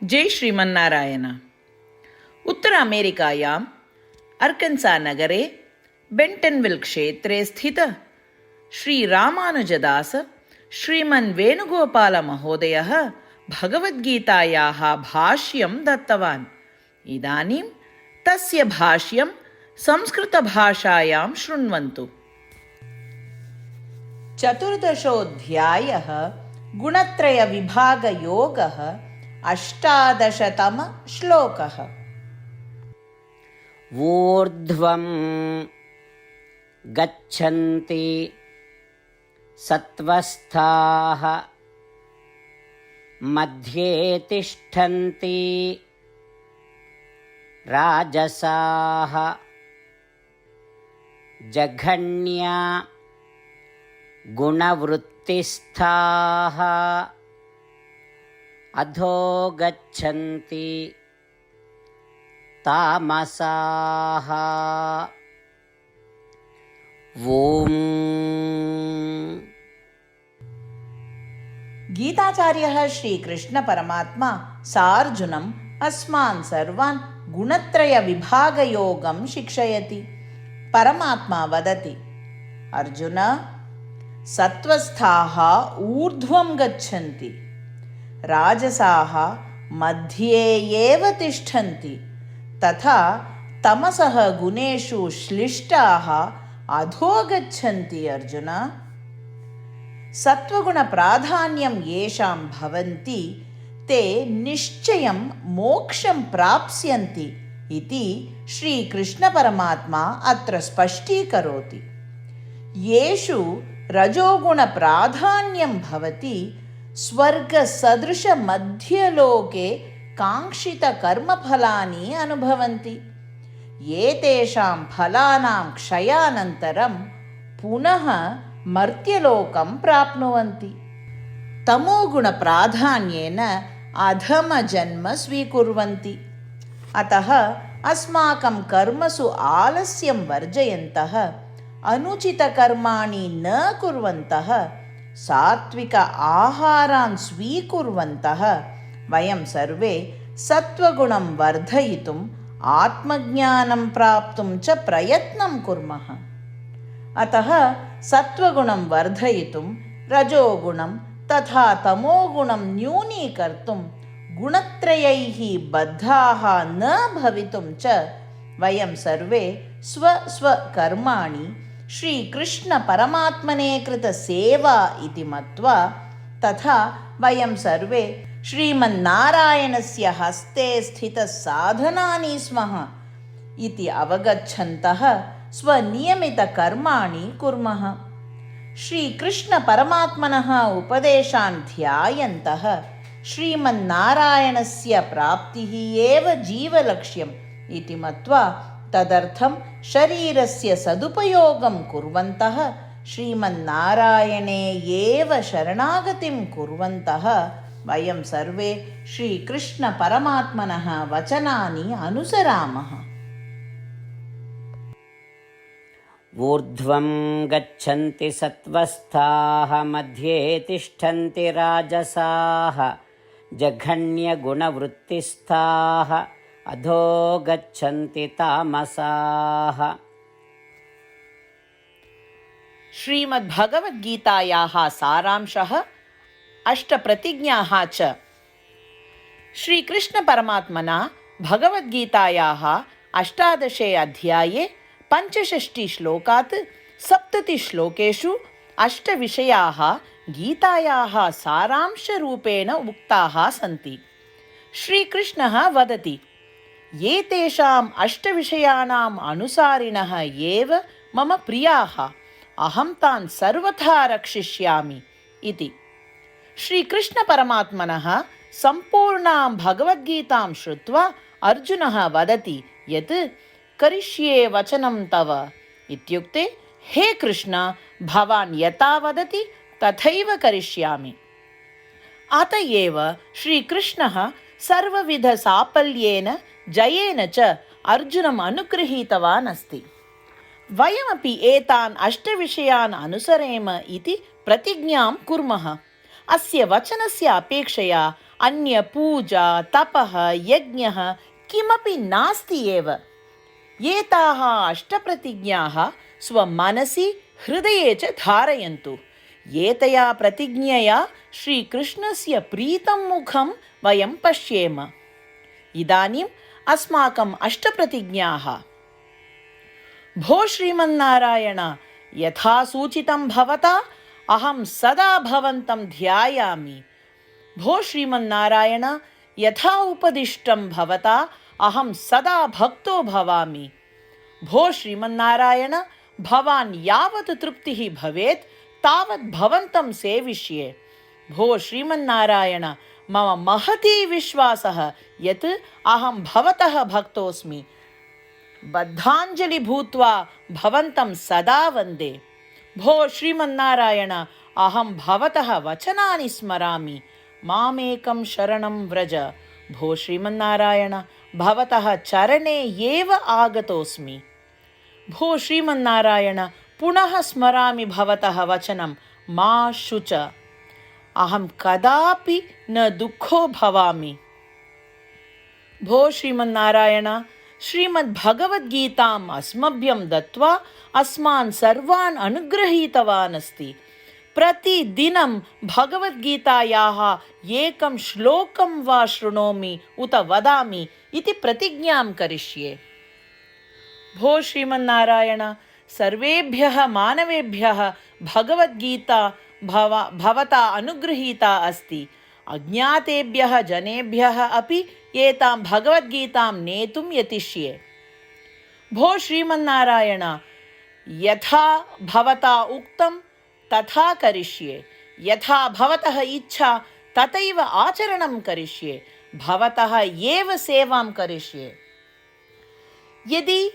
जय श्रीमन्नारायण। उत्तर अमेरिकायाम् अर्कन्सा नगरे बेण्टन्विल् क्षेत्रे स्थित श्रीरामानुजदास श्रीमन् वेणुगोपालमहोदयः भगवद्गीतायाः भाष्यं दत्तवान्। इदानीं तस्य भाष्यं संस्कृतभाषायां शृण्वन्तु। चतुर्दशोऽध्यायः गुणत्रयविभागयोगः। 18तमः श्लोकः। ऊर्ध्वं गच्छन्ति सत्त्वस्थाः मध्ये तिष्ठन्ति राजसाः जघन्या गुणवृत्तिस्थाः अधो गच्छन्ति तामसाः। ओम। गीताचार्यः श्रीकृष्ण परमात्मा सार्जुनम् अस्मान् सर्वान् गुणत्रयविभागयोगं शिक्षयति। परमात्मा वदति, अर्जुन, सत्त्वस्थाः ऊर्ध्वं गच्छन्ति, राजसाः मध्ये एव तिष्ठन्ति, तथा तमसः गुणेषु श्लिष्टाः अधो गच्छन्ति। अर्जुन, सत्त्वगुणप्राधान्यं येषां भवन्ति ते निश्चयं मोक्षं प्राप्स्यन्ति इति श्रीकृष्णपरमात्मा अत्र स्पष्टीकरोति। येषु रजोगुणप्राधान्यं भवति स्वर्गसदृशमध्यलोके काङ्क्षितकर्मफलानि अनुभवन्ति। एतेषां फलानां क्षयानन्तरं पुनः मर्त्यलोकं प्राप्नुवन्ति। तमोगुणप्राधान्येन अधमजन्म स्वीकुर्वन्ति। अतः अस्माकं कर्मसु आलस्यं वर्जयन्तः, अनुचितकर्माणि न कुर्वन्तः, सात्विक आहारान् स्वीकुर्वन्तः वयं सर्वे सत्त्वगुणं वर्धयितुम् आत्मज्ञानं प्राप्तुं च प्रयत्नं कुर्मः। अतः सत्त्वगुणं वर्धयितुं रजोगुणं तथा तमोगुणं न्यूनीकर्तुं गुणत्रयैः बद्धाः न भवितुं च वयं सर्वे स्वस्वकर्माणि श्रीकृष्णपरमात्मने कृतसेवा इति मत्वा, तथा वयं सर्वे श्रीमन्नारायणस्य हस्ते स्थितसाधनानि स्मः इति अवगच्छन्तः स्वनियमितकर्माणि कुर्मः। श्रीकृष्णपरमात्मनः उपदेशान् ध्यायन्तः श्रीमन्नारायणस्य प्राप्तिः एव जीवलक्ष्यम् इति मत्वा, तदर्थं शरीरस्य सदुपयोगं कुर्वन्तः श्रीमन्नारायणे एव शरणागतिं कुर्वन्तः वयं सर्वे श्रीकृष्णपरमात्मनः वचनानि अनुसरामः। ऊर्ध्वं गच्छन्ति सत्त्वस्थाः मध्ये तिष्ठन्ति राजसाः जघन्यगुणवृत्तिस्थाः अधो गच्छन्ति तामसाः। श्रीमद्भगवद्गीतायाः सारांशः, अष्टप्रतिज्ञाः च। श्रीकृष्णपरमात्मना भगवद्गीतायाः 18 अध्याये 65 श्लोकात् 70 श्लोकेषु 8 विषयाः गीतायाः सारांशरूपेण उक्ताः सन्ति। श्रीकृष्णः वदति, एतेषाम् 8 विषयाणाम् अनुसारिणः एव मम प्रियाः, अहं तान् सर्वथा रक्षिष्यामि इति। श्रीकृष्णपरमात्मनः सम्पूर्णां भगवद्गीतां श्रुत्वा अर्जुनः वदति यत् करिष्ये वचनं तव इत्युक्ते, हे कृष्ण, भवान् यथा वदति तथैव करिष्यामि। अत एव श्रीकृष्णः सर्वविधसाफल्येन जयेन च अर्जुनम् अनुगृहीतवान् अस्ति। वयमपि एतान् 8 विषयान् अनुसरेम इति प्रतिज्ञां कुर्मः। अस्य वचनस्य अपेक्षया अन्यपूजा तपः यज्ञः किमपि नास्ति एव। एताः अष्टप्रतिज्ञाः स्वमनसि हृदये च धारयन्तु। एतया प्रतिज्ञया श्रीकृष्णस्य प्रीतं मुखं वयं पश्येम। इदानीम् अस्माकम् अष्टप्रतिज्ञाः। भो श्रीमन्नारायण, यथा सूचितं भवता अहं सदा भवन्तं ध्यायामि। भो श्रीमन्नारायण, यथा उपदिष्टं भवता अहं सदा भक्तो भवामि। भो श्रीमन्नारायण, भवान् यावत् तृप्तिः भवेत् तावत् भवन्तं सेविष्ये। भो श्रीमन्नारायण, मम महती विश्वासः यत् अहं भवतः भक्तोऽस्मि। बद्धाञ्जलि भूत्वा भवन्तं सदा वन्दे। भो श्रीमन्नारायण, अहं भवतः वचनानि स्मरामि। मामेकं शरणं व्रज। भो श्रीमन्नारायण, भवतः चरणे एव आगतोऽस्मि। भो श्रीमन्नारायण, पुनः स्मरामि भवतः वचनं, मा शुच। अहं कदापि न दुःखो भवामि। भो श्रीमन्नारायण, श्रीमद्भगवद्गीताम् अस्मभ्यं दत्त्वा अस्मान् सर्वान् अनुगृहीतवान् अस्ति। प्रतिदिनं भगवद्गीतायाः एकं श्लोकं वा शृणोमि उत वदामि इति प्रतिज्ञां करिष्ये। भो श्रीमन्नारायण, सर्वेभ्यः मानवेभ्यः भगवद्गीता भवता अनुगृहीता अस्ति। अज्ञातेभ्यः जनेभ्यः अपि एतां भगवद्गीतां नेतुं यतिष्ये। भो श्रीमन्नारायण, यथा भवता उक्तं तथा करिष्ये। यथा भवतः इच्छा तथैव आचरणं करिष्ये। भवतः एव सेवां करिष्ये। यदि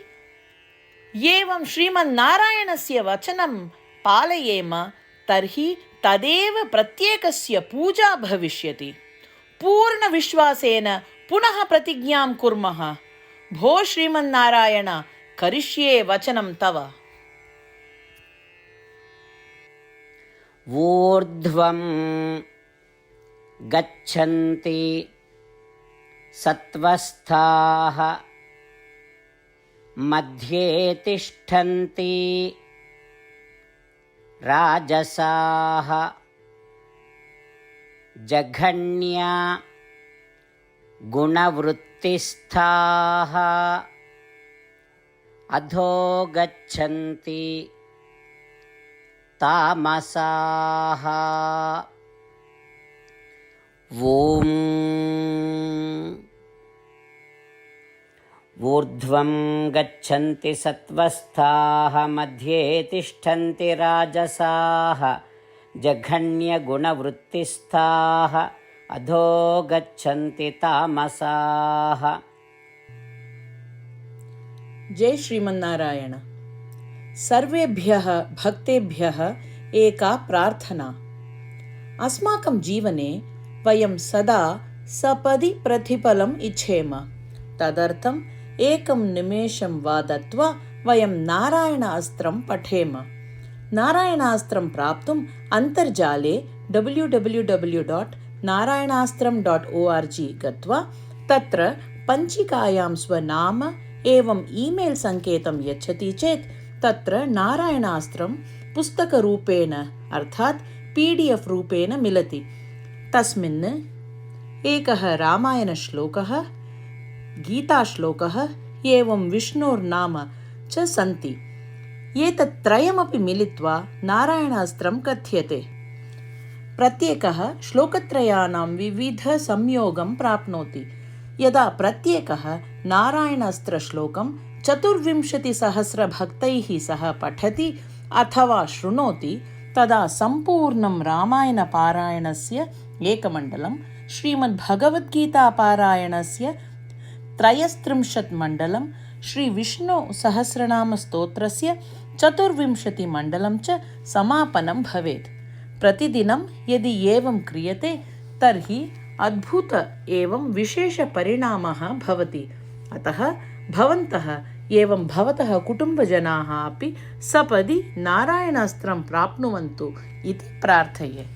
एवं श्रीमन्नारायणस्य वचनं पालयेम तर्हि तदेव प्रत्येकस्य पूजा भविष्यति। पूर्णविश्वासेन पुनः प्रतिज्ञां कुर्मः। भो श्रीमन्नारायण, करिष्ये वचनं तव। ऊर्ध्वं गच्छन्ति सत्त्वस्थाः मध्ये तिष्ठन्ति राजसाः जघन्या गुणवृत्तिस्थाः अधो गच्छन्ति तामसाः। ॐ ऊर्ध्वं गच्छन्ति सत्त्वस्थाः मध्ये तिष्ठन्ति राजसाः जघन्यगुणवृत्तिस्थाः अधो गच्छन्ति तामसाः। जय श्रीमन्नारायण। सर्वेभ्यः भक्तेभ्यः एका प्रार्थना। अस्माकं जीवने वयं सदा सपदि प्रतिफलम् इच्छेम। तदर्थम् एकं निमेषं वा दत्त्वा वयं नारायणास्त्रं पठेम। नारायणास्त्रं प्राप्तुम् अन्तर्जाले www.narayanaastram.org गत्वा तत्र पञ्चिकायां स्वनाम एवं ईमेल् सङ्केतं यच्छति चेत् तत्र नारायणास्त्रं पुस्तकरूपेण अर्थात् PDF रूपेण मिलति। तस्मिन् एकः रामायणश्लोकः, गीताश्लोकः एवं विष्णोर्नाम च सन्ति। एतत् त्रयमपि मिलित्वा नारायणास्त्रं कथ्यते। प्रत्येकः श्लोकत्रयाणां विविधसंयोगं प्राप्नोति। यदा प्रत्येकः नारायणास्त्रश्लोकं 24,000 सह पठति अथवा शृणोति तदा सम्पूर्णं रामायणपारायणस्य एकमण्डलं, श्रीमद्भगवद्गीतापारायणस्य 33 मण्डलं, श्रीविष्णुसहस्रनामस्तोत्रस्य 24 मण्डलं च समापनं भवेत्। प्रतिदिनं यदि एवं क्रियते तर्हि अद्भुत एवं विशेषपरिणामः भवति। अतः भवन्तः एवं भवतः कुटुम्बजनाः अपि सपदि नारायणास्त्रं प्राप्नुवन्तु इति प्रार्थये।